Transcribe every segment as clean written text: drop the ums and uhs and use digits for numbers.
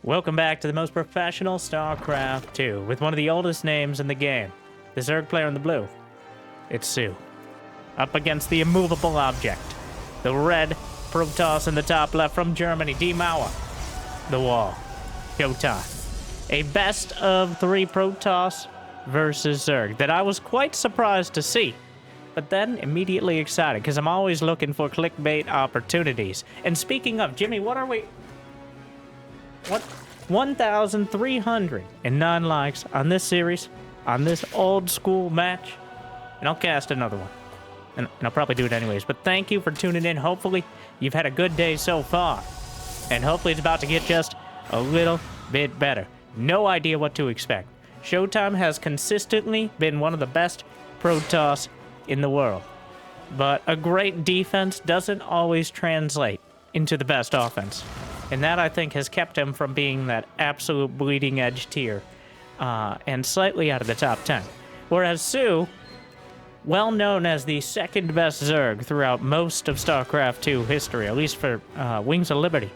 Welcome back to the most professional StarCraft 2 with one of the oldest names in the game. The Zerg player in the blue. It's Sue. Up against the immovable object. The red Protoss in the top left from Germany. D Mauer. The wall. Showtime. A best of 3 Protoss versus Zerg that I was quite surprised to see. But then immediately excited because I'm always looking for clickbait opportunities. And speaking of, Jimmy, what are we... What? 1,309 likes on this series, on this old school match, and I'll cast another one. And I'll probably do it anyways, but thank you for tuning in. Hopefully, you've had a good day so far. And hopefully it's about to get just a little bit better. No idea what to expect. Showtime has consistently been one of the best Protoss in the world. But a great defense doesn't always translate into the best offense. And that, I think, has kept him from being that absolute bleeding edge tier and slightly out of the top 10. Whereas Sue, well known as the second best Zerg throughout most of StarCraft 2 history, at least for Wings of Liberty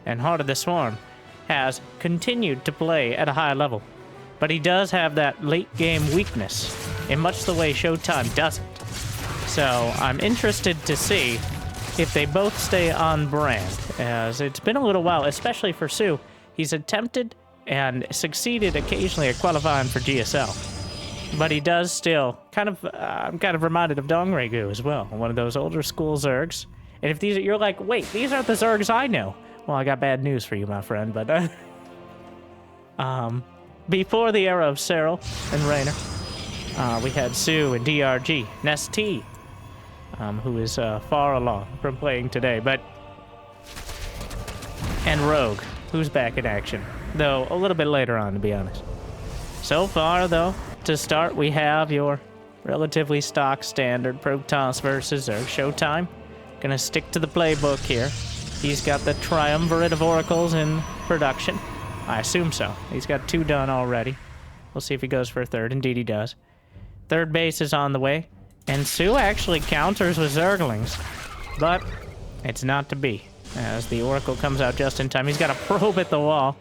and Heart of the Swarm, has continued to play at a high level. But he does have that late game weakness in much the way Showtime doesn't. So I'm interested to see if they both stay on brand, as it's been a little while, especially for Sue. He's attempted and succeeded occasionally at qualifying for GSL. But he does still I'm kind of reminded of Dong Regu as well, one of those older school Zergs. And if these are, you're like, wait, these aren't the Zergs I know. Well, I got bad news for you, my friend, but before the era of Cyril and Raynor, we had Sue and DRG, Nesty, who is far along from playing today, and Rogue, who's back in action, though a little bit later on, to be honest. So far, though, to start, we have your relatively stock standard Protoss versus Zerg. Showtime, gonna stick to the playbook here. He's got the triumvirate of oracles in production. I assume so. He's got 2 done already. We'll see if he goes for a third. Indeed he does. Third base is on the way. And Sue actually counters with Zerglings, but it's not to be, as the Oracle comes out just in time. He's got a probe at the wall,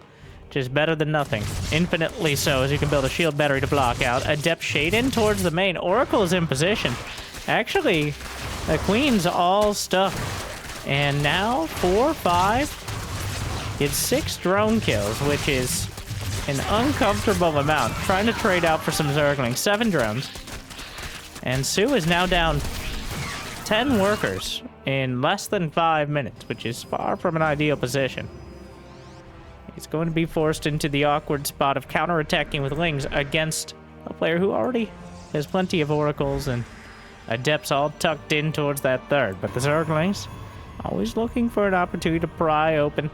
which is better than nothing. Infinitely so, as you can build a shield battery to block out. Adept Shade in towards the main. Oracle is in position. Actually, the Queen's all stuck. And now, 4, 5, it's 6 drone kills, which is an uncomfortable amount. Trying to trade out for some Zerglings. 7 drones. And Sue is now down 10 workers in less than 5 minutes, which is far from an ideal position. He's going to be forced into the awkward spot of counterattacking with Lings against a player who already has plenty of oracles and adepts all tucked in towards that third. But the Zerglings, always looking for an opportunity to pry open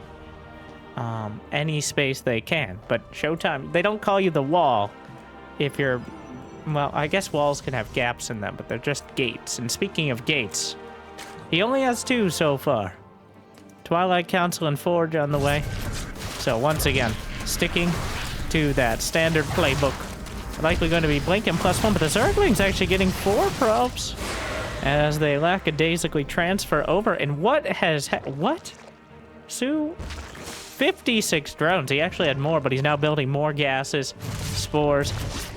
any space they can. But Showtime, they don't call you the wall if you're... Well, I guess walls can have gaps in them, but they're just gates. And speaking of gates, he only has 2 so far. Twilight Council and Forge on the way. So once again, sticking to that standard playbook. Likely going to be Blinken +1, but the Zergling's actually getting 4 probes as they lackadaisically transfer over. And what has... what? Sue... 56 drones. He actually had more, but he's now building more gases, spores,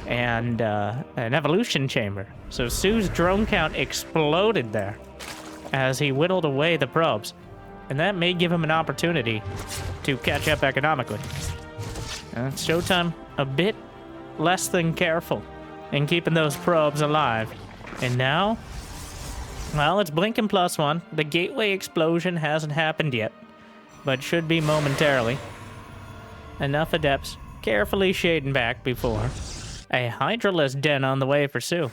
and an evolution chamber. So Sue's drone count exploded there as he whittled away the probes. And that may give him an opportunity to catch up economically. Showtime a bit less than careful in keeping those probes alive. And now, well, it's Blinken +1. The gateway explosion hasn't happened yet, but should be momentarily. Enough adepts carefully shading back before a Hydraless den on the way for Sue.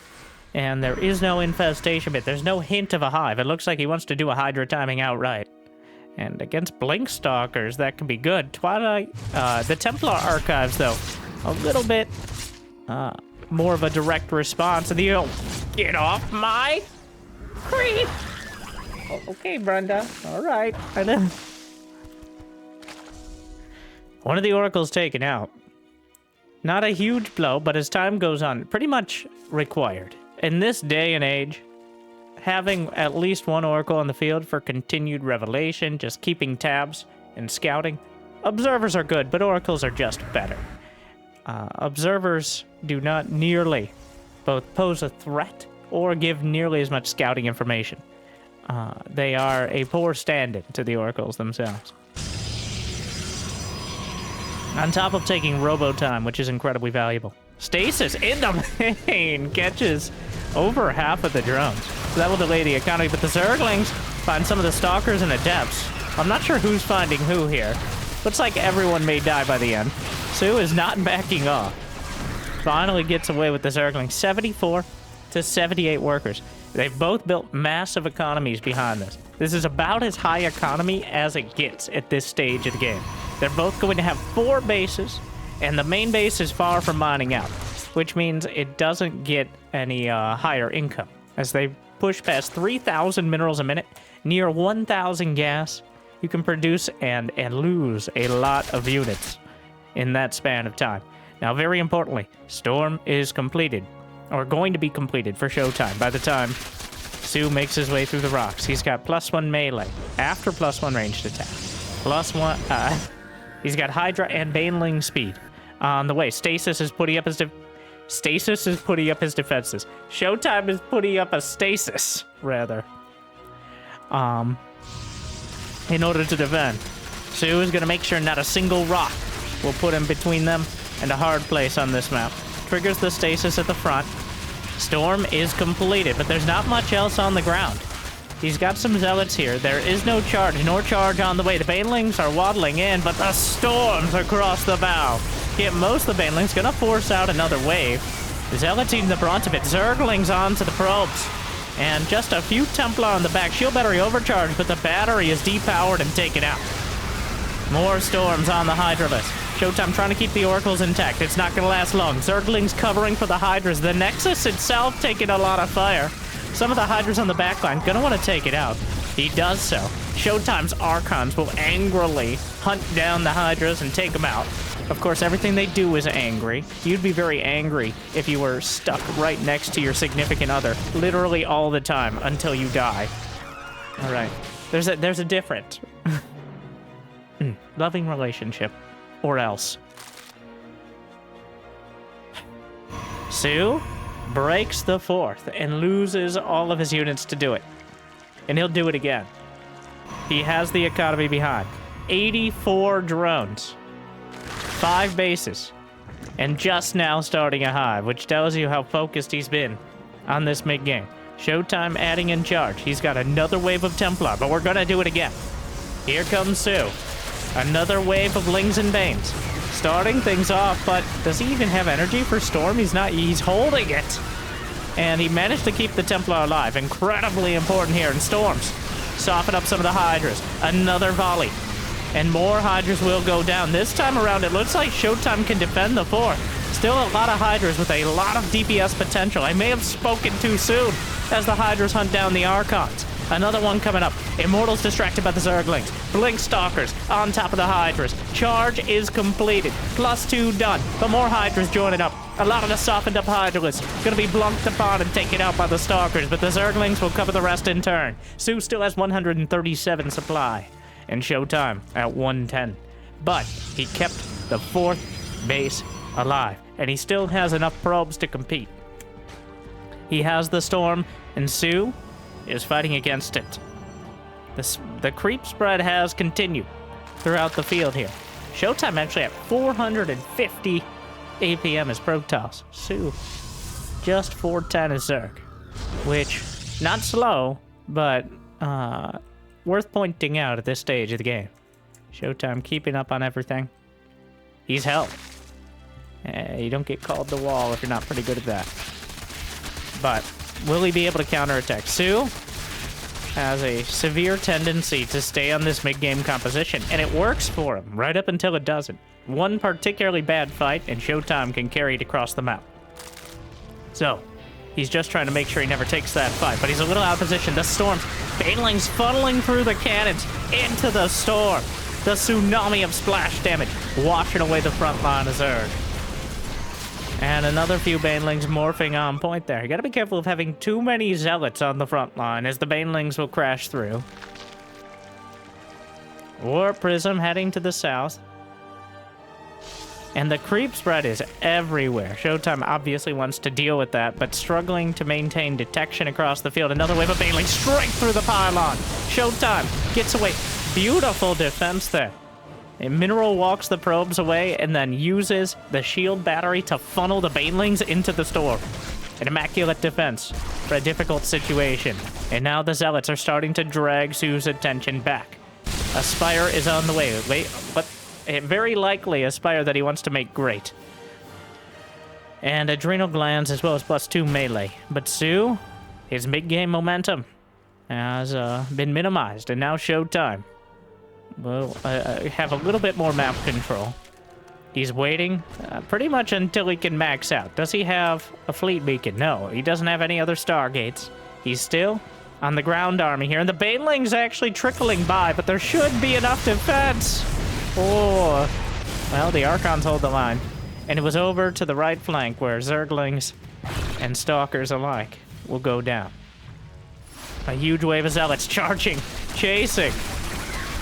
And there is no infestation bit. There's no hint of a hive. It looks like he wants to do a Hydra timing outright. And against Blink Stalkers, that can be good. Twilight, the Templar Archives, though, a little bit more of a direct response. And the get off my creep! Oh, okay, Brenda. All right. I know. One of the oracles taken out. Not a huge blow, but as time goes on, pretty much required. In this day and age, having at least 1 oracle on the field for continued revelation, just keeping tabs and scouting, Observers are good, but oracles are just better. Observers do not nearly both pose a threat or give nearly as much scouting information. They are a poor stand-in to the oracles themselves. On top of taking robo time, which is incredibly valuable. Stasis in the main catches over half of the drones. So that will delay the economy, but the Zerglings find some of the Stalkers and Adepts. I'm not sure who's finding who here. Looks like everyone may die by the end. Sue is not backing off. Finally gets away with the Zerglings. 74 to 78 workers. They've both built massive economies behind this. This is about as high economy as it gets at this stage of the game. They're both going to have 4 bases, and the main base is far from mining out, which means it doesn't get any higher income. As they push past 3,000 minerals a minute, near 1,000 gas, you can produce and lose a lot of units in that span of time. Now, very importantly, Storm is completed, or going to be completed for Showtime by the time Sue makes his way through the rocks. He's got +1 melee after +1 ranged attack. +1, he's got Hydra and Baneling speed on the way. Stasis is putting up his defenses. Showtime is putting up a stasis, rather. In order to defend. Sue is going to make sure not a single rock will put him between them and a hard place on this map. Triggers the stasis at the front. Storm is completed, but there's not much else on the ground. He's got some zealots here. There is no charge, nor charge on the way. The Banelings are waddling in, but the storms across the bow. Hit most of the Banelings, gonna force out another wave. The zealots eating the brunt of it. Zerglings onto the probes. And just a few Templar on the back. Shield battery overcharged, but the battery is depowered and taken out. More storms on the Hydra list. Showtime trying to keep the oracles intact. It's not gonna last long. Zerglings covering for the Hydras. The Nexus itself taking a lot of fire. Some of the Hydras on the backline gonna want to take it out. He does so. Showtime's Archons will angrily hunt down the Hydras and take them out. Of course, everything they do is angry. You'd be very angry if you were stuck right next to your significant other, literally all the time until you die. All right, there's a different loving relationship, or else. Sue breaks the 4th and loses all of his units to do it. And he'll do it again. He has the economy behind. 84 drones. 5 bases. And just now starting a hive, which tells you how focused he's been on this mid-game. Showtime adding in charge. He's got another wave of Templar, but we're gonna do it again. Here comes Sue. Another wave of Lings and Banes. Starting things off, but does he even have energy for Storm? He's holding it. And he managed to keep the Templar alive. Incredibly important here in Storms. Soften up some of the Hydras. Another volley. And more Hydras will go down. This time around, it looks like Showtime can defend the 4th. Still a lot of Hydras with a lot of DPS potential. I may have spoken too soon as the Hydras hunt down the Archons. Another one coming up. Immortals distracted by the Zerglings. Blink Stalkers on top of the Hydras. Charge is completed. +2 done. But more Hydras joining up. A lot of the softened up Hydralists gonna be blunked upon and taken out by the Stalkers, but the Zerglings will cover the rest in turn. Sue still has 137 supply. And Showtime at 110. But he kept the 4th base alive. And he still has enough probes to compete. He has the Storm, and Sue is fighting against it. The creep spread has continued throughout the field here. Showtime actually at 450 APM as Protoss. Sue, just 410 as Zerg. Which, not slow, but worth pointing out at this stage of the game. Showtime keeping up on everything. He's held. You don't get called the wall if you're not pretty good at that. But will he be able to counterattack? Sue has a severe tendency to stay on this mid-game composition, and it works for him, right up until it doesn't. One particularly bad fight, and Showtime can carry it across the map. So, he's just trying to make sure he never takes that fight, but he's a little out of position. The Storms, Banelings funneling through the cannons into the Storm. The tsunami of splash damage, washing away the front line of Zerg. And another few Banelings morphing on point there. You gotta be careful of having too many Zealots on the front line, as the Banelings will crash through. War Prism heading to the south. And the creep spread is everywhere. Showtime obviously wants to deal with that, but struggling to maintain detection across the field. Another wave of baneling straight through the pylon. Showtime gets away. Beautiful defense there. And Mineral walks the probes away and then uses the shield battery to funnel the banelings into the storm. An immaculate defense for a difficult situation. And now the Zealots are starting to drag Sue's attention back. A Spire is on the way. Wait, but very likely a Spire that he wants to make great. And Adrenal Glands as well as +2 melee. But Sue, his mid-game momentum has been minimized. And now Showtime will have a little bit more map control. He's waiting pretty much until he can max out. Does he have a fleet beacon? No, he doesn't have any other Stargates. He's still on the ground army here. And the Baneling's actually trickling by, but there should be enough defense. Oh, well, the Archons hold the line. And it was over to the right flank where Zerglings and Stalkers alike will go down. A huge wave of Zealots charging, chasing.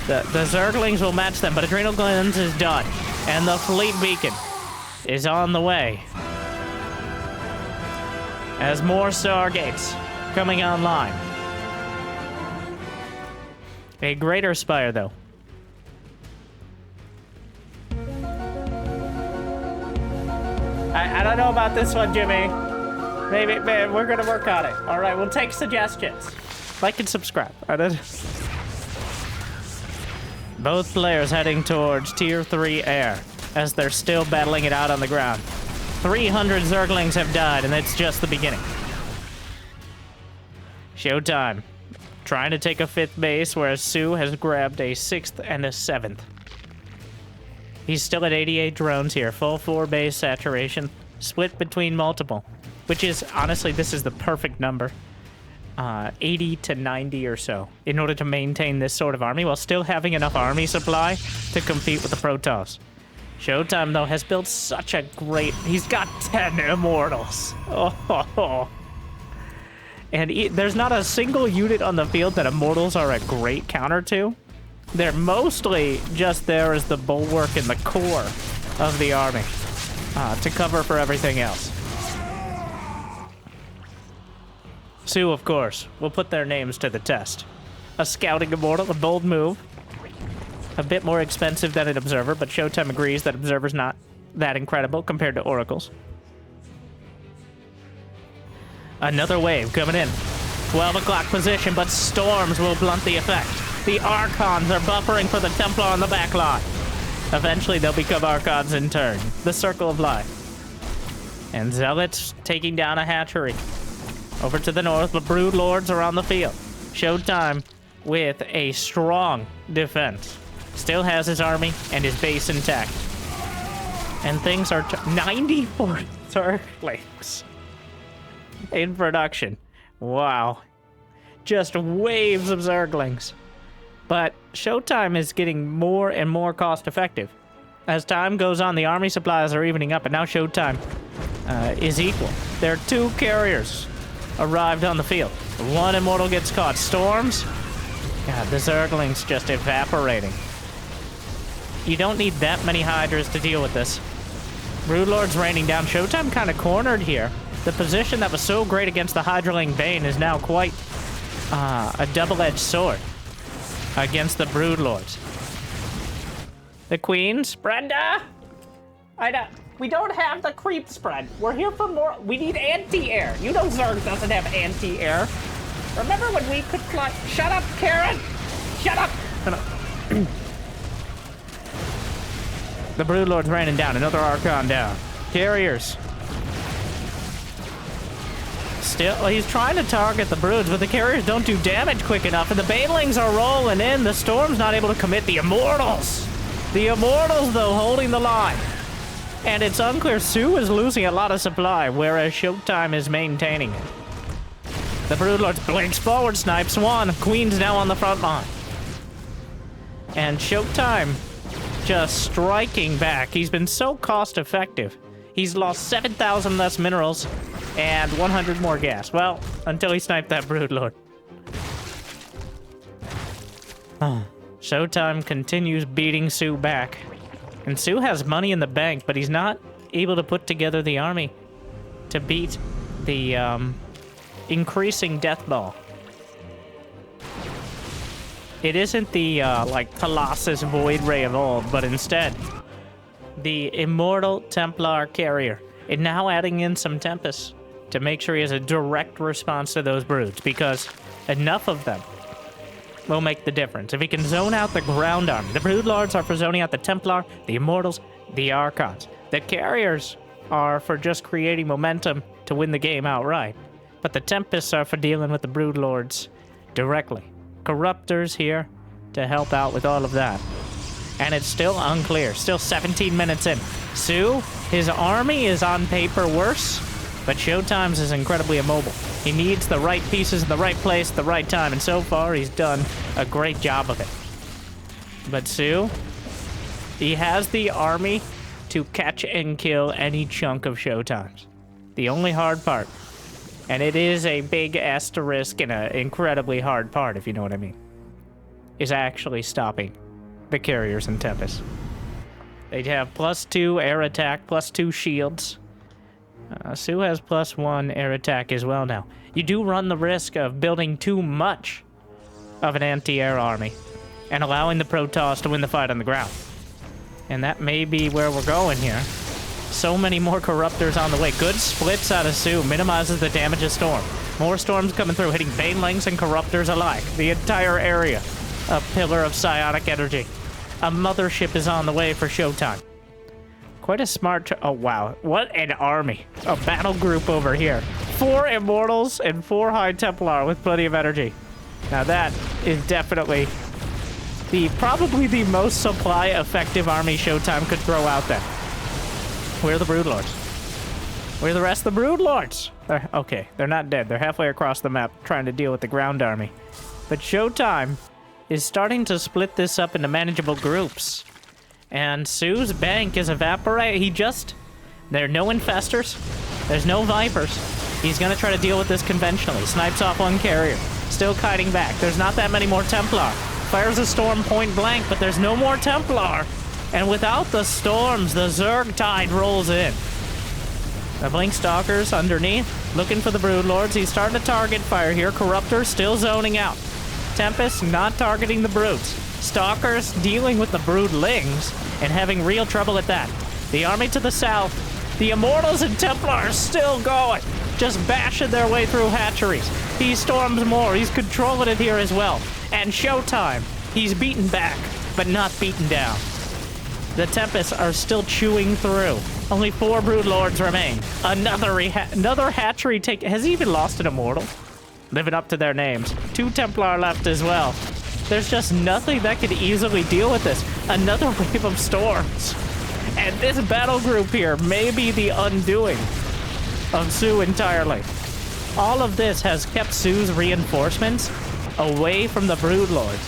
The Zerglings will match them, but Adrenal Glands is done. And the fleet beacon is on the way. As more Stargates coming online. A greater Spire, though. I don't know about this one, Jimmy. Maybe we're gonna work on it. All right, we'll take suggestions. Like and subscribe. Both players heading towards Tier 3 air as they're still battling it out on the ground. 300 Zerglings have died, and it's just the beginning. Showtime. Trying to take a 5th base, whereas Sue has grabbed a 6th and a 7th. He's still at 88 drones here. Full 4 base saturation. Split between multiple. Which is, honestly, this is the perfect number. 80 to 90 or so in order to maintain this sort of army while still having enough army supply to compete with the Protoss. Showtime, though, has built such a great... He's got 10 Immortals. Oh. And there's not a single unit on the field that Immortals are a great counter to. They're mostly just there as the bulwark and the core of the army to cover for everything else. Sue, of course, will put their names to the test. A Scouting Immortal, a bold move. A bit more expensive than an Observer, but Showtime agrees that Observer's not that incredible compared to Oracles. Another wave coming in. 12 o'clock position, but Storms will blunt the effect. The Archons are buffering for the Templar on the back line. Eventually, they'll become Archons in turn. The Circle of Life. And Zealots taking down a hatchery. Over to the north, but Brood Lords are on the field. Showtime with a strong defense. Still has his army and his base intact. And things are 94 Zerglings in production. Wow. Just waves of Zerglings. But Showtime is getting more and more cost effective. As time goes on, the army supplies are evening up, and now Showtime is equal. There are 2 carriers arrived on the field. 1 Immortal gets caught. Storms? God, the Zerglings just evaporating. You don't need that many Hydras to deal with this. Broodlord's raining down. Showtime kind of cornered here. The position that was so great against the Hydraling Bane is now quite a double-edged sword against the Broodlords. The Queens? Brenda? We don't have the creep spread. We're here for more. We need anti-air. You know Zerg doesn't have anti-air. Remember when we could fly? Shut up, Karen! Shut up! The Broodlord's raining down. Another Archon down. Carriers. Still, he's trying to target the Broods, but the Carriers don't do damage quick enough, and the Banelings are rolling in. The Storm's not able to commit. The Immortals! The Immortals, though, holding the line. And it's unclear. Sue is losing a lot of supply, whereas Showtime is maintaining it. The Broodlord blinks forward, snipes 1. Queen's now on the front line. And Showtime just striking back. He's been so cost effective. He's lost 7,000 less minerals and 100 more gas. Well, until he sniped that Broodlord. Showtime continues beating Sue back. And Sue has money in the bank, but he's not able to put together the army to beat the increasing death ball. It isn't the like Colossus Void Ray of old, but instead the Immortal Templar Carrier. And now adding in some Tempest to make sure he has a direct response to those broods, because enough of them will make the difference. If he can zone out the ground army, the Brood Lords are for zoning out the Templar, the Immortals, the Archons. The Carriers are for just creating momentum to win the game outright. But the Tempests are for dealing with the Brood Lords directly. Corruptors here to help out with all of that. And it's still unclear. Still 17 minutes in. Sue, his army is on paper worse, but Showtime's is incredibly immobile. He needs the right pieces in the right place at the right time, and so far he's done a great job of it. But Sue, he has the army to catch and kill any chunk of Showtime's. The only hard part, and it is a big asterisk and an incredibly hard part, if you know what I mean, is actually stopping the Carriers and Tempest. They'd have +2 air attack, +2 shields. Sue has +1 air attack as well now. You do run the risk of building too much of an anti-air army and allowing the Protoss to win the fight on the ground. And that may be where we're going here. So many more Corruptors on the way. Good splits out of Sue. Minimizes the damage of Storm. More Storms coming through, hitting Banelings and Corruptors alike. The entire area. A pillar of psionic energy. A mothership is on the way for Showtime. Quite a smart... oh, wow. What an army. A battle group over here. 4 Immortals and 4 High Templar with plenty of energy. Now that is definitely probably the most supply-effective army Showtime could throw out there. Where are the Brood Lords? Where are the rest of the Brood Lords? Okay, they're not dead. They're halfway across the map trying to deal with the ground army. But Showtime is starting to split this up into manageable groups. And Sue's bank is evaporating. There are no Infestors. There's no Vipers. He's going to try to deal with this conventionally. Snipes off 1 Carrier. Still kiting back. There's not that many more Templar. Fires a Storm point blank, but there's no more Templar. And without the Storms, the Zerg tide rolls in. The Blink Stalkers underneath, looking for the Brood Lords. He's starting to target fire here. Corruptor still zoning out. Tempest not targeting the Broods. Stalkers dealing with the Broodlings and having real trouble at that. The army to the south, the Immortals and Templars still going. Just bashing their way through hatcheries. He storms more. He's controlling it here as well. And Showtime, he's beaten back, but not beaten down. The Tempests are still chewing through. Only 4 Brood Lords remain. Another hatchery take. Has he even lost an Immortal? Living up to their names. 2 Templar left as well. There's just nothing that could easily deal with this. Another wave of Storms. And this battle group here may be the undoing of Sue entirely. All of this has kept Sue's reinforcements away from the Brood Lords.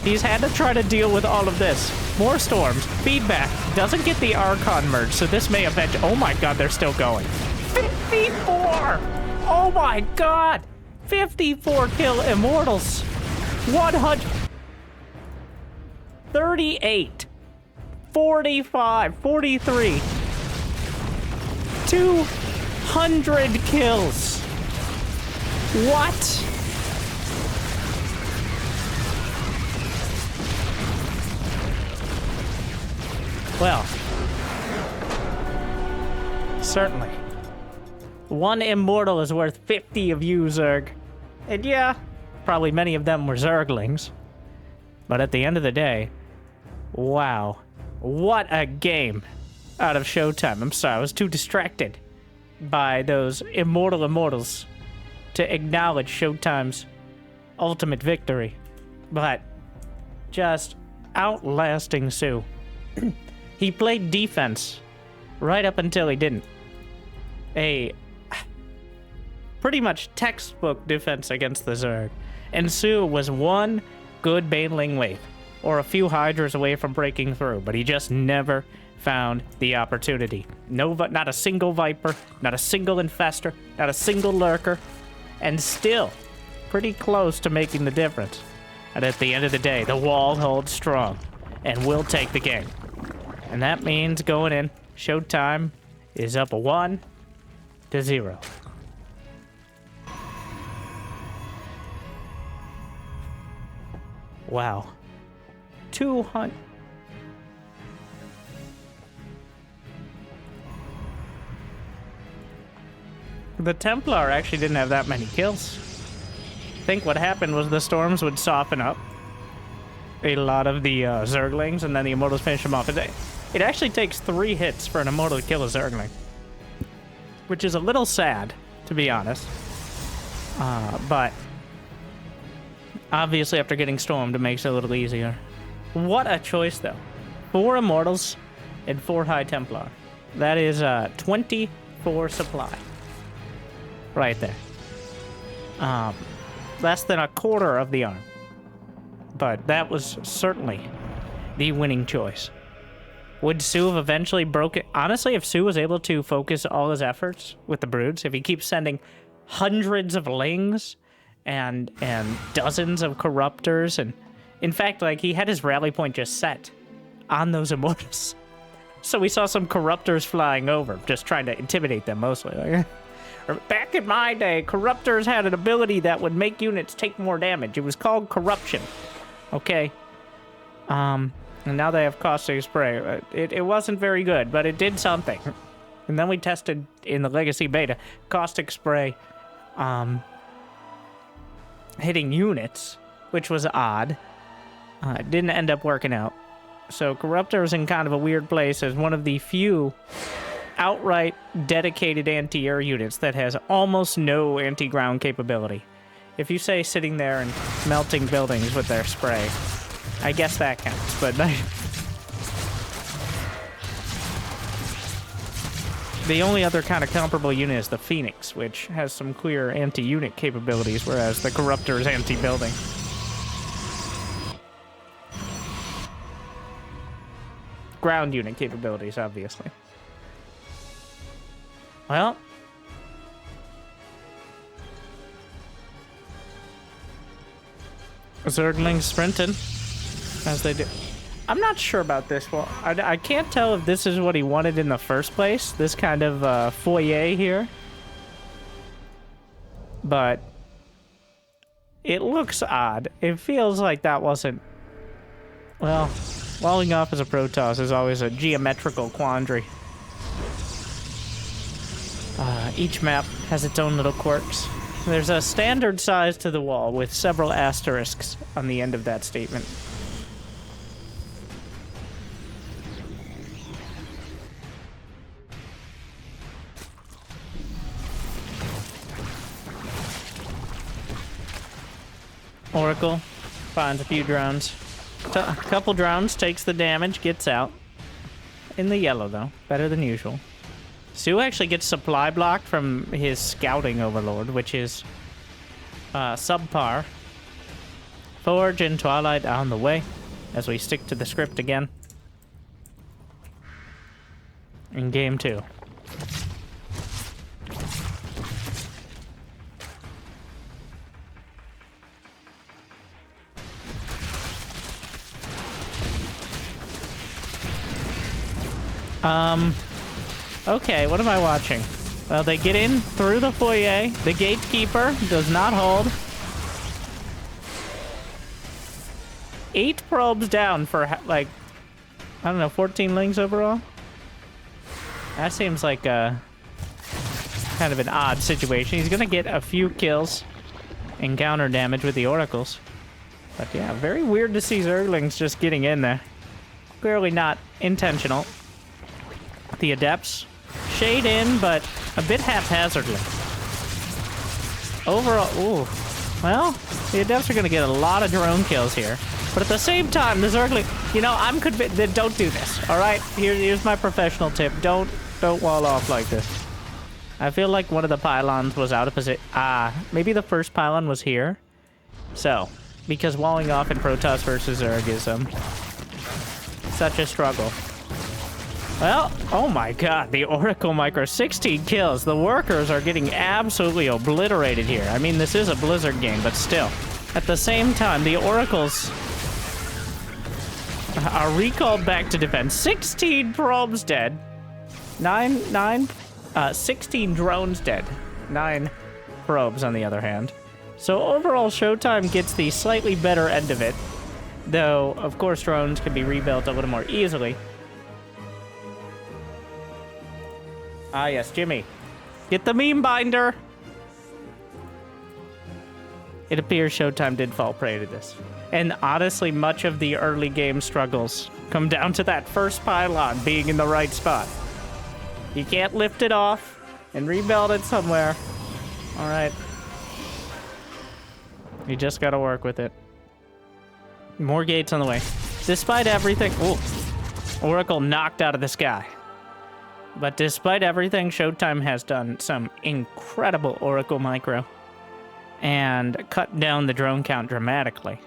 He's had to try to deal with all of this. More Storms. Feedback. Doesn't get the Archon merge, so this may eventually... oh my god, they're still going. 54! Oh my god! 54 kill Immortals. 100... 38. 45. 43. 200 kills. What? Well, certainly. 1 Immortal is worth 50 of you, Zerg. And yeah, probably many of them were Zerglings. But at the end of the day, wow. What a game out of Showtime. I'm sorry, I was too distracted by those Immortals to acknowledge Showtime's ultimate victory. But just outlasting Sue. He played defense right up until he didn't. A pretty much textbook defense against the Zerg. And Sue was 1 good Baneling wave, or a few Hydras away from breaking through, but he just never found the opportunity. Not a single Viper, not a single Infestor, not a single Lurker, and still pretty close to making the difference. And at the end of the day, the wall holds strong, and will take the game. And that means going in, Showtime is up 1-0. Wow. 200. The Templar actually didn't have that many kills. I think what happened was the Storms would soften up a lot of the Zerglings, and then the Immortals finish them off. It actually takes 3 hits for an Immortal to kill a Zergling, which is a little sad, to be honest. But obviously after getting stormed, it makes it a little easier. What a choice, though. 4 Immortals and 4 High Templar. That is 24 supply. Right there. Less than a quarter of the arm. But that was certainly the winning choice. Would Sue have eventually broken... Honestly, if Sue was able to focus all his efforts with the broods, if he keeps sending hundreds of lings and dozens of corruptors, and in fact, like, he had his rally point just set on those immortals. So we saw some corruptors flying over, just trying to intimidate them mostly. Like, back in my day, corruptors had an ability that would make units take more damage. It was called corruption. Okay. And now they have caustic spray. It wasn't very good, but it did something. And then we tested in the Legacy Beta caustic spray hitting units, which was odd. It didn't end up working out. So Corruptor is in kind of a weird place as one of the few outright dedicated anti-air units that has almost no anti-ground capability. If you say sitting there and melting buildings with their spray, I guess that counts, but the only other kind of comparable unit is the Phoenix, which has some clear anti-unit capabilities, whereas the Corruptor is anti-building. Ground unit capabilities, obviously. Well, Zerglings sprinting as they do. I'm not sure about this one. I can't tell if this is what he wanted in the first place, this kind of foyer here. But it looks odd. It feels like that wasn't... Well, walling off as a Protoss is always a geometrical quandary. Each map has its own little quirks. There's a standard size to the wall with several asterisks on the end of that statement. Oracle finds a few drones. A couple drones, takes the damage, gets out. In the yellow, though. Better than usual. Sue actually gets supply blocked from his scouting overlord, which is subpar. Forge and Twilight on the way, as we stick to the script again. In game 2. Okay, what am I watching? Well, they get in through the foyer. The gatekeeper does not hold. 8 probes down for, like, I don't know, 14 lings overall? That seems like a kind of an odd situation. He's gonna get a few kills and counter damage with the oracles. But yeah, very weird to see Zerglings just getting in there. Clearly not intentional. The Adepts shade in, but a bit haphazardly. Overall, ooh. Well, the Adepts are going to get a lot of drone kills here. But at the same time, the Zergling... You know, I'm convinced that don't do this, alright? Here's my professional tip. Don't wall off like this. I feel like one of the pylons was out of position. Maybe the first pylon was here. So, because walling off in Protoss versus Zerg is, such a struggle. Well, oh my god, the Oracle Micro, 16 kills. The workers are getting absolutely obliterated here. I mean, this is a Blizzard game, but still. At the same time, the Oracles are recalled back to defense. 16 probes dead. 16 drones dead. 9 probes on the other hand. So overall, Showtime gets the slightly better end of it. Though, of course, drones can be rebuilt a little more easily. Ah, yes, Jimmy. Get the meme binder! It appears Showtime did fall prey to this. And honestly, much of the early game struggles come down to that first pylon being in the right spot. You can't lift it off and rebuild it somewhere. Alright. You just gotta work with it. More gates on the way. Despite everything... Ooh. Oracle knocked out of the sky. But despite everything, Showtime has done some incredible Oracle micro. And cut down the drone count dramatically.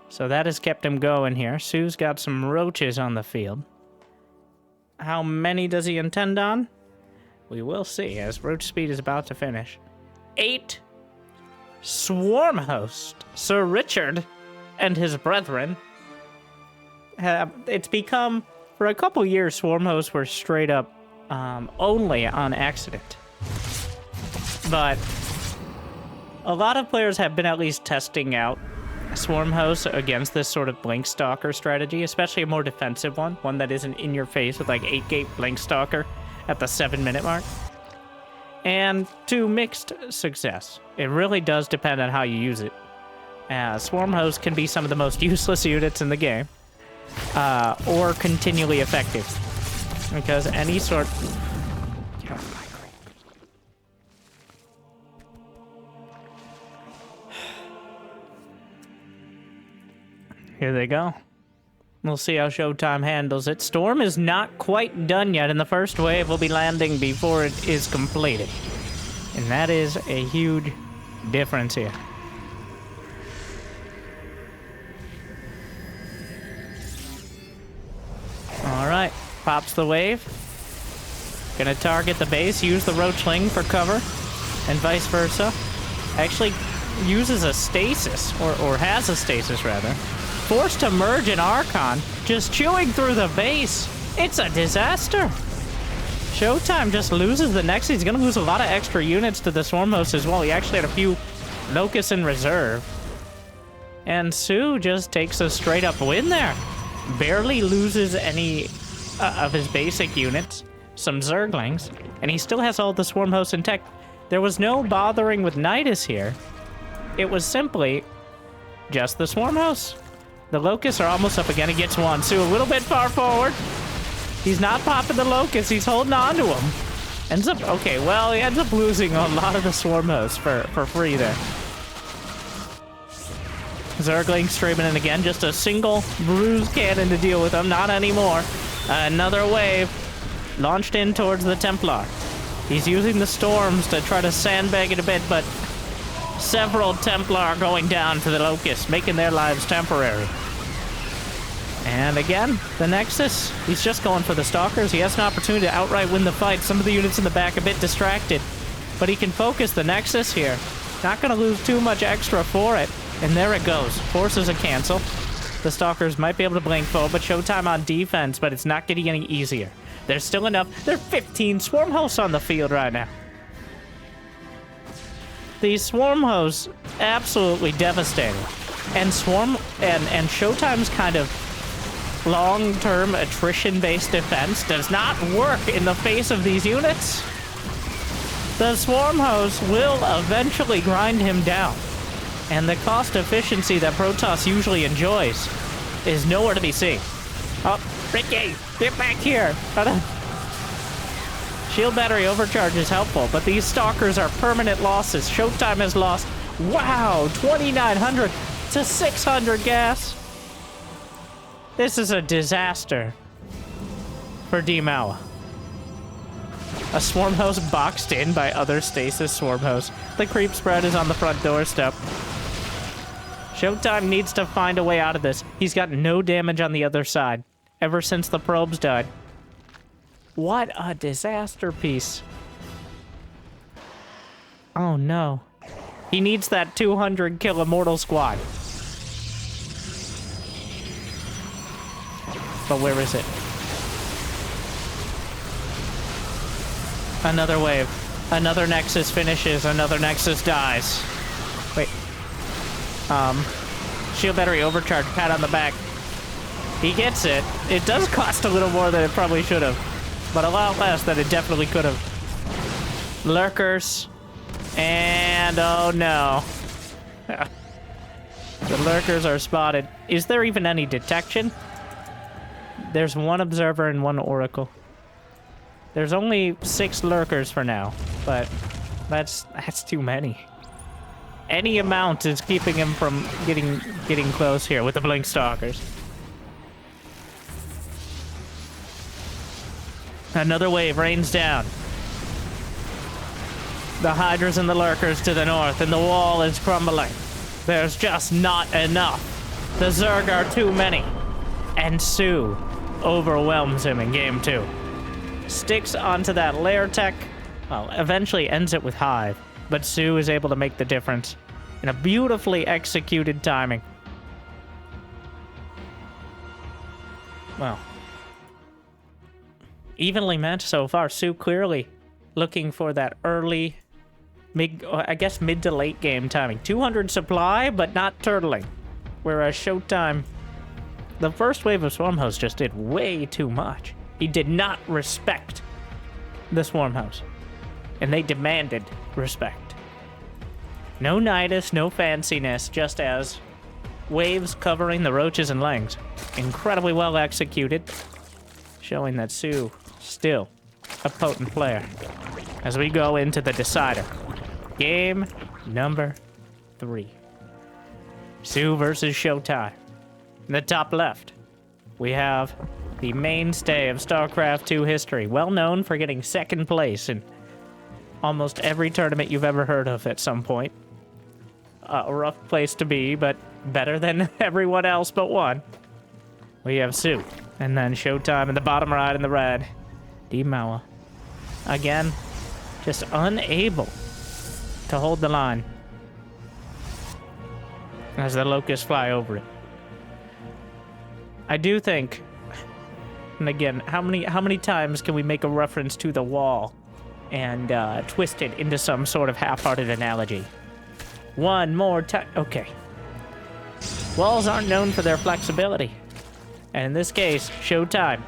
So that has kept him going here. Sue's got some roaches on the field. How many does he intend on? We will see, as roach speed is about to finish. 8 swarm host, Sir Richard and his brethren. It's become, for a couple years, swarm hosts were straight up only on accident. But a lot of players have been at least testing out swarm hosts against this sort of blink stalker strategy, especially a more defensive one that isn't in your face with like 8-gate blink stalker at the 7-minute mark. And to mixed success. It really does depend on how you use it. Swarm hosts can be some of the most useless units in the game, or continually effective. Because any sort... Here they go. We'll see how Showtime handles it. Storm is not quite done yet, and the first wave will be landing before it is completed. And that is a huge difference here. Alright, pops the wave. Gonna target the base, use the roachling for cover, and vice versa. Actually uses a stasis, or has a stasis rather. Forced to merge an Archon, just chewing through the base. It's a disaster. Showtime just loses the next. He's gonna lose a lot of extra units to the Swarm Host as well. He actually had a few Locusts in reserve. And Sue just takes a straight up win there. Barely loses any of his basic units, some Zerglings, and he still has all the Swarm Hosts intact. There was no bothering with Nidus here. It was simply just the Swarm Hosts. The Locusts are almost up again. He gets one. Sue a little bit far forward. He's not popping the Locusts. He's holding on to him. Ends up... Okay, well, he ends up losing a lot of the Swarm Hosts for free there. Zergling streaming in again. Just a single bruise cannon to deal with him. Not anymore. Another wave. Launched in towards the Templar. He's using the storms to try to sandbag it a bit, but several Templar going down to the Locusts, making their lives temporary. And again, the Nexus, he's just going for the Stalkers. He has an opportunity to outright win the fight. Some of the units in the back a bit distracted, but he can focus the Nexus here. Not going to lose too much extra for it. And there it goes. Forces a cancel. The Stalkers might be able to blink forward, but Showtime on defense, but it's not getting any easier. There's still enough. There are 15 Swarm Hosts on the field right now. These Swarm Hosts, absolutely devastating. And and Showtime's kind of long-term attrition-based defense does not work in the face of these units. The Swarm Hosts will eventually grind him down. And the cost efficiency that Protoss usually enjoys is nowhere to be seen. Oh, Ricky, get back here. Shield battery overcharge is helpful, but these Stalkers are permanent losses. Showtime has lost, wow, 2,900 to 600 gas. This is a disaster for D-Mala. A Swarm Host boxed in by other Stasis Swarm Hosts. The creep spread is on the front doorstep. Showtime needs to find a way out of this. He's got no damage on the other side ever since the probes died. What a disaster piece. Oh no. He needs that 200 kill Immortal squad. But where is it? Another wave. Another Nexus finishes. Another Nexus dies. Wait. Shield battery overcharge. Pat on the back. He gets it. It does cost a little more than it probably should have. But a lot less than it definitely could have. Lurkers. And oh no. The lurkers are spotted. Is there even any detection? There's one observer and one oracle. There's only 6 lurkers for now, but that's too many. Any amount is keeping him from getting close here with the blink stalkers. Another wave rains down. The hydras and the lurkers to the north, and the wall is crumbling. There's just not enough. The Zerg are too many. And Sue overwhelms him in game 2. Sticks onto that lair tech. Well, eventually ends it with Hive. But Sue is able to make the difference in a beautifully executed timing. Well, evenly matched so far. Sue clearly looking for that early, mid to late game timing. 200 supply, but not turtling. Whereas Showtime, the first wave of Swarm Host just did way too much. He did not respect the Swarm House. And they demanded respect. No Nidus, no fanciness, just as waves covering the roaches and langs. Incredibly well executed, showing that Sue still a potent player. As we go into the decider. Game number 3. Sue versus Showtime. In the top left, we have the mainstay of StarCraft 2 history, well known for getting second place in almost every tournament you've ever heard of at some point. A rough place to be, but better than everyone else but one. We have Sue, and then Showtime in the bottom right in the red. D-Mawa. Again, just unable to hold the line as the locusts fly over it. I do think, and again, how many times can we make a reference to the wall and twist it into some sort of half-hearted analogy? One more time. Okay. Walls aren't known for their flexibility. And in this case, Showtime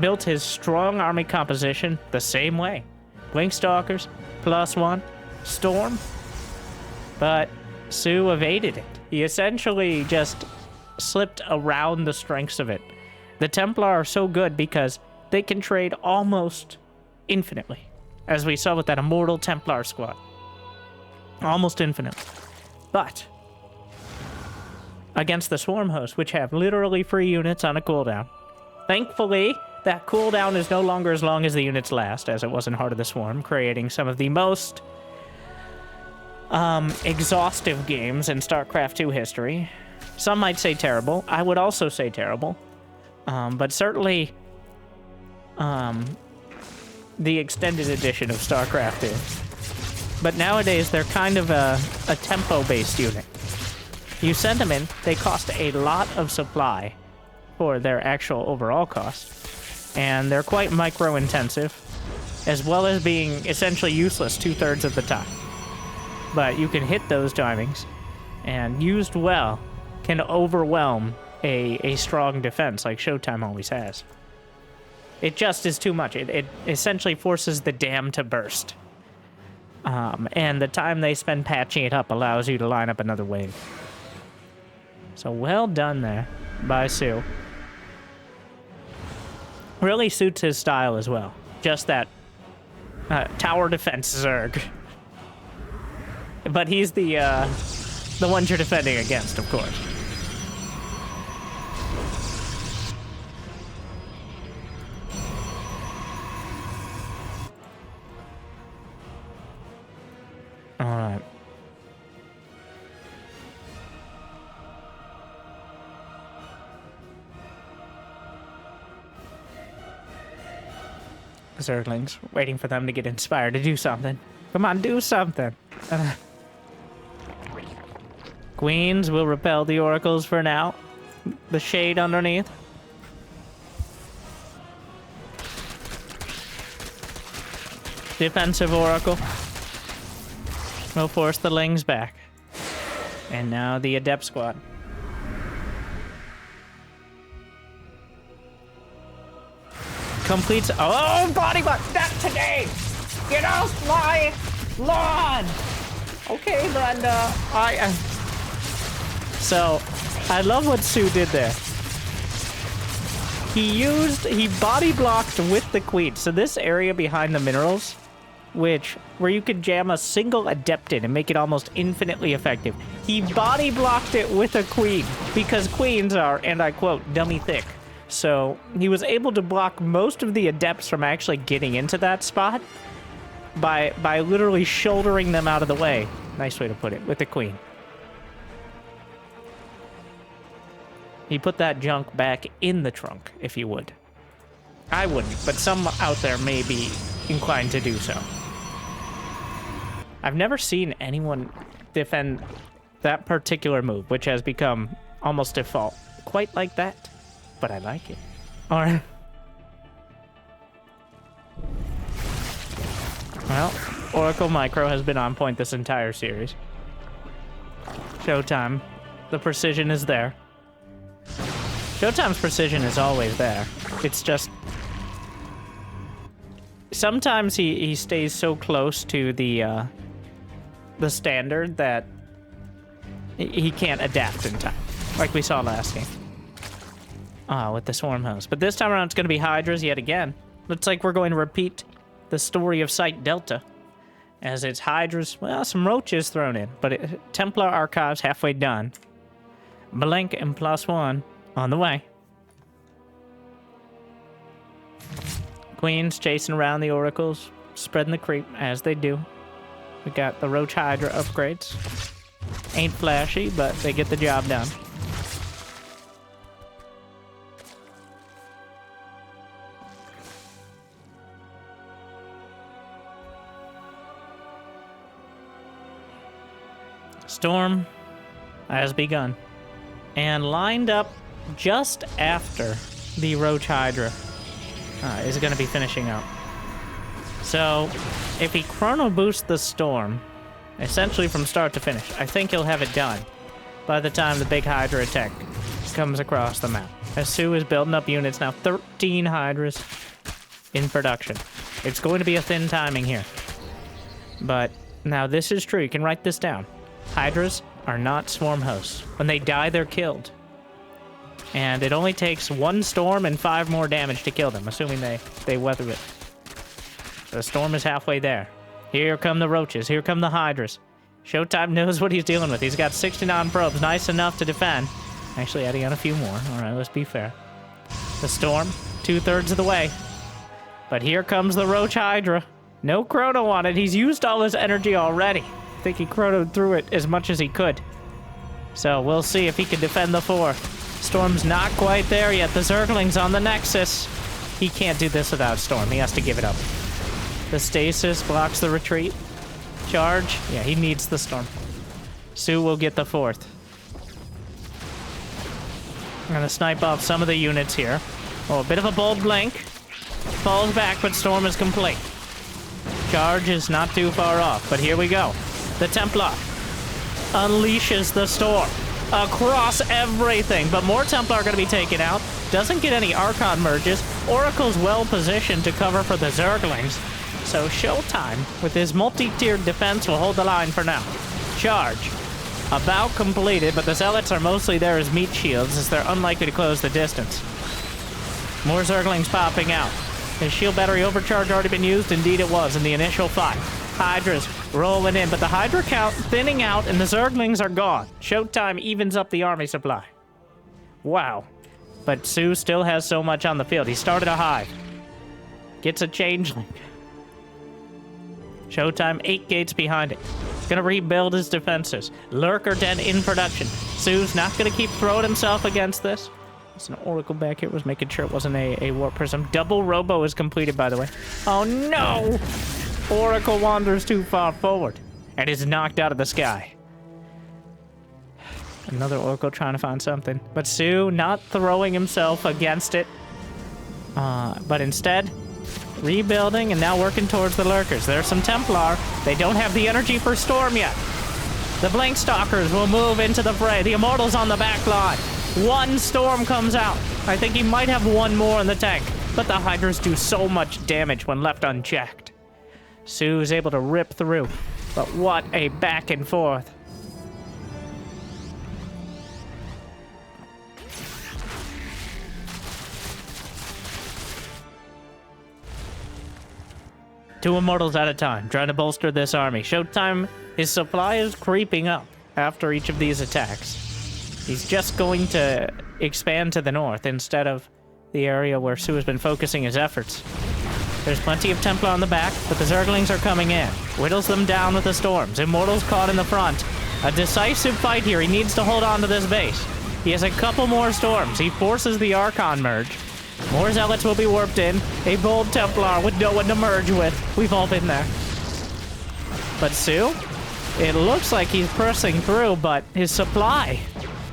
built his strong army composition the same way. Blink Stalkers, +1, Storm. But Sue evaded it. He essentially just slipped around the strengths of it. The Templar are so good because they can trade almost infinitely, as we saw with that Immortal Templar squad. Almost infinitely. But against the Swarm Host, which have literally free units on a cooldown, thankfully, that cooldown is no longer as long as the units last, as it was in Heart of the Swarm, creating some of the most exhaustive games in StarCraft 2 history. Some might say terrible. I would also say terrible. But certainly, the extended edition of StarCraft is. But nowadays, they're kind of a tempo-based unit. You send them in, they cost a lot of supply for their actual overall cost. And they're quite micro-intensive, as well as being essentially useless 2/3 of the time. But you can hit those timings, and used well, can overwhelm a strong defense like Showtime always has. It just is too much. It essentially forces the dam to burst. And the time they spend patching it up allows you to line up another wave. So well done there by Sue. Really suits his style as well. Just that tower defense Zerg. But he's the one you're defending against, of course. All right. Zerglings, waiting for them to get inspired to do something. Come on, do something. Queens will repel the oracles for now. The shade underneath. defensive Oracle will force the Lings back. And now the Adept squad. Completes. Oh, body block! Not today! Get off my lawn! Okay, Brenda. So, I love what Sue did there. He body blocked with the queen. So this area behind the minerals, where you could jam a single adept in and make it almost infinitely effective. He body blocked it with a queen because queens are, and I quote, dummy thick. So he was able to block most of the adepts from actually getting into that spot by literally shouldering them out of the way. Nice way to put it, with the queen. He put that junk back in the trunk, if you would. I wouldn't, but some out there may be inclined to do so. I've never seen anyone defend that particular move, which has become almost default, quite like that, but I like it. All right. Well, Oracle Micro has been on point this entire series. Showtime. The precision is there. Showtime's precision is always there. It's just... sometimes he stays so close to the standard that he can't adapt in time. Like we saw last game. With the Swarm Host. But this time around it's going to be Hydras yet again. Looks like we're going to repeat the story of Site Delta. As it's Hydras, well, some roaches thrown in. But Templar Archives halfway done. Blink and +1 on the way. Queens chasing around the oracles, spreading the creep as they do. We got the Roach Hydra upgrades. Ain't flashy, but they get the job done. Storm has begun. And lined up just after the Roach Hydra is going to be finishing up. So, if he chrono boosts the Storm, essentially from start to finish, I think he'll have it done by the time the big Hydra attack comes across the map. As Sue is building up units now, 13 Hydras in production. It's going to be a thin timing here. But now this is true. You can write this down. Hydras are not swarm hosts. When they die, they're killed. And it only takes 1 storm and 5 more damage to kill them, assuming they weather it. The storm is halfway there. Here come the roaches. Here come the Hydras. Showtime knows what he's dealing with. He's got 69 probes, nice enough to defend. Actually, adding on a few more. All right, let's be fair. The storm, 2/3 of the way. But here comes the Roach Hydra. No chrono on it. He's used all his energy already. I think he chronoed through it as much as he could. So we'll see if he can defend the 4. Storm's not quite there yet. The Zergling's on the Nexus. He can't do this without Storm. He has to give it up. The Stasis blocks the retreat. Charge. Yeah, he needs the Storm. Sue will get the 4th. I'm gonna snipe off some of the units here. Oh, a bit of a bold blink. Falls back, but Storm is complete. Charge is not too far off, but here we go. The Templar unleashes the Storm across everything, but more Templar are going to be taken out. Doesn't get any Archon merges. Oracle's well positioned to cover for the Zerglings. So Showtime, with his multi-tiered defense, will hold the line for now. Charge. About completed, but the Zealots are mostly there as meat shields, as they're unlikely to close the distance. More Zerglings popping out. His shield battery overcharge already been used? Indeed it was in the initial fight. Hydras rolling in, but the Hydra count thinning out and the Zerglings are gone. Showtime evens up the army supply. Wow. But Sue still has so much on the field. He started a hive. Gets a changeling. Showtime 8 gates behind it. Gonna rebuild his defenses. Lurker Den in production. Sue's not gonna keep throwing himself against this. It's an Oracle back here. Was making sure it wasn't a Warp Prism. Double Robo is completed, by the way. Oh no! Oracle wanders too far forward and is knocked out of the sky. Another Oracle trying to find something. But Sue not throwing himself against it. But instead, Rebuilding and now working towards the lurkers. There's some Templar. They don't have the energy for Storm yet. The Blink Stalkers will move into the fray. The Immortals on the back line. One Storm comes out. I think he might have one more in the tank. But the Hydras do so much damage when left unchecked. Sue is able to rip through. But what a back and forth. Two Immortals at a time, trying to bolster this army. Showtime, his supply is creeping up after each of these attacks. He's just going to expand to the north instead of the area where Sue has been focusing his efforts. There's plenty of Templar on the back, but the Zerglings are coming in. Whittles them down with the Storms. Immortals caught in the front. A decisive fight here. He needs to hold on to this base. He has a couple more Storms. He forces the Archon merge. More Zealots will be warped in. A bold Templar with no one to merge with. We've all been there. But Sue? It looks like he's pressing through, but his supply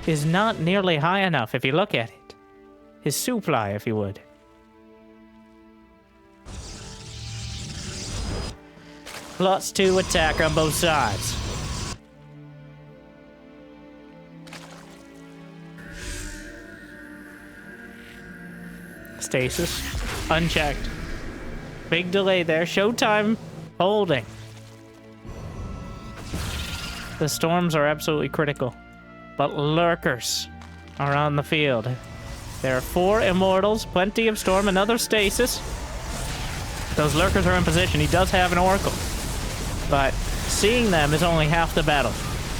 is not nearly high enough if you look at it. His supply, if you would. +2 attack on both sides. Stasis. Unchecked. Big delay there. Showtime holding. The Storms are absolutely critical. But Lurkers are on the field. There are 4 Immortals, plenty of Storm, another Stasis. Those Lurkers are in position. He does have an Oracle. But seeing them is only half the battle.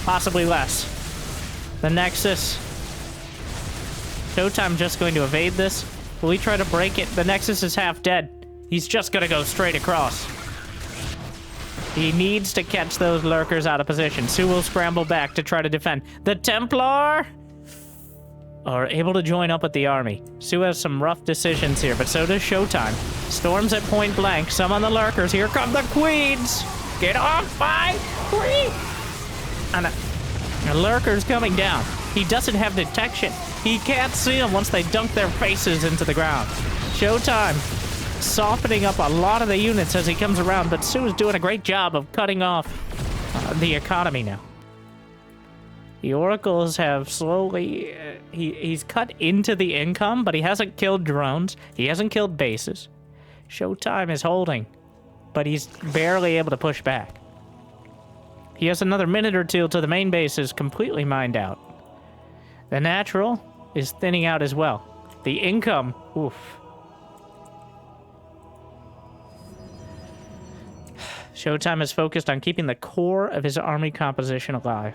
Possibly less. The Nexus. Showtime just going to evade this. Will he try to break it? The Nexus is half dead. He's just gonna go straight across. He needs to catch those Lurkers out of position. Sue will scramble back to try to defend. The Templar are able to join up with the army. Sue has some rough decisions here, but so does Showtime. Storms at point blank. Some on the Lurkers. Here come the Queens. Get off my Queen! And a Lurker's coming down. He doesn't have detection. He can't see them once they dunk their faces into the ground. Showtime softening up a lot of the units as he comes around, but Sue is doing a great job of cutting off the economy now. The Oracles have slowly... he's cut into the income, but he hasn't killed drones. He hasn't killed bases. Showtime is holding, but he's barely able to push back. He has another minute or two till the main base is completely mined out. The natural is thinning out as well. The income, oof. Showtime is focused on keeping the core of his army composition alive.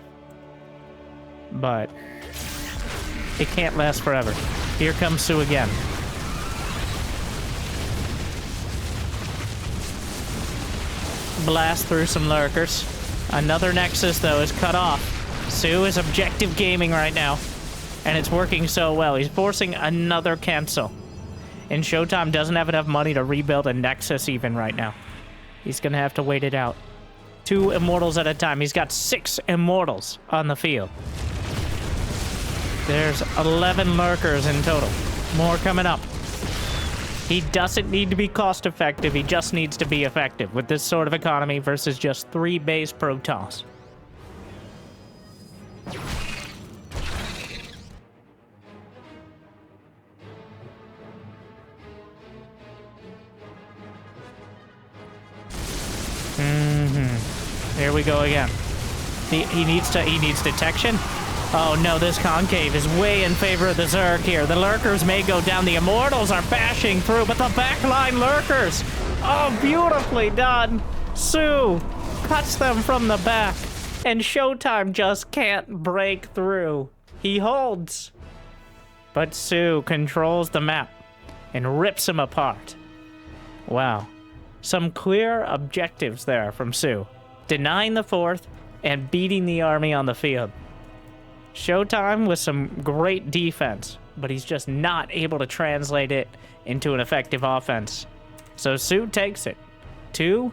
But it can't last forever. Here comes Sue again. Blast through some Lurkers. Another Nexus, though, is cut off. Sue is objective gaming right now. And it's working so well. He's forcing another cancel. And Showtime doesn't have enough money to rebuild a Nexus even right now. He's gonna have to wait it out. 2 Immortals at a time. He's got 6 Immortals on the field. There's 11 Lurkers in total. More coming up. He doesn't need to be cost effective. He just needs to be effective with this sort of economy versus just 3 base Protoss. Here we go again. He needs detection. Oh no, this concave is way in favor of the Zerg here. The Lurkers may go down. The Immortals are bashing through, but the backline Lurkers. Oh, beautifully done. Sue cuts them from the back, and Showtime just can't break through. He holds. But Sue controls the map and rips him apart. Wow. Some clear objectives there from Sue. Denying the 4th and beating the army on the field. Showtime with some great defense, but he's just not able to translate it into an effective offense. So Sue takes it 2-1.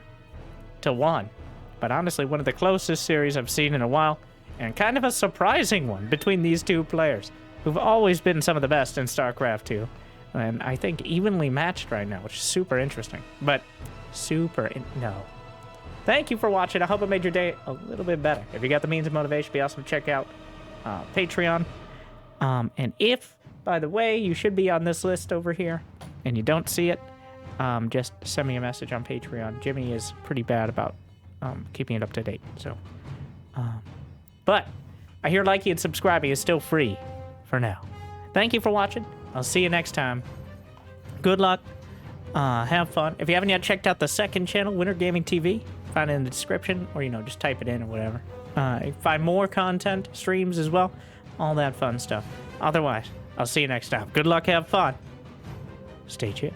But honestly, one of the closest series I've seen in a while, and kind of a surprising one between these two players, who've always been some of the best in StarCraft 2. and I think evenly matched right now, which is super interesting. But no. Thank you for watching. I hope it made your day a little bit better. If you got the means of motivation, be awesome to check out Patreon. And if, by the way, you should be on this list over here and you don't see it, just send me a message on Patreon. Jimmy is pretty bad about keeping it up to date. So, but I hear liking and subscribing is still free for now. Thank you for watching. I'll see you next time. Good luck. Have fun. If you haven't yet checked out the second channel, Winter Gaming TV, find it in the description, or, just type it in or whatever. You can find more content, streams as well, all that fun stuff. Otherwise, I'll see you next time. Good luck, have fun. Stay tuned.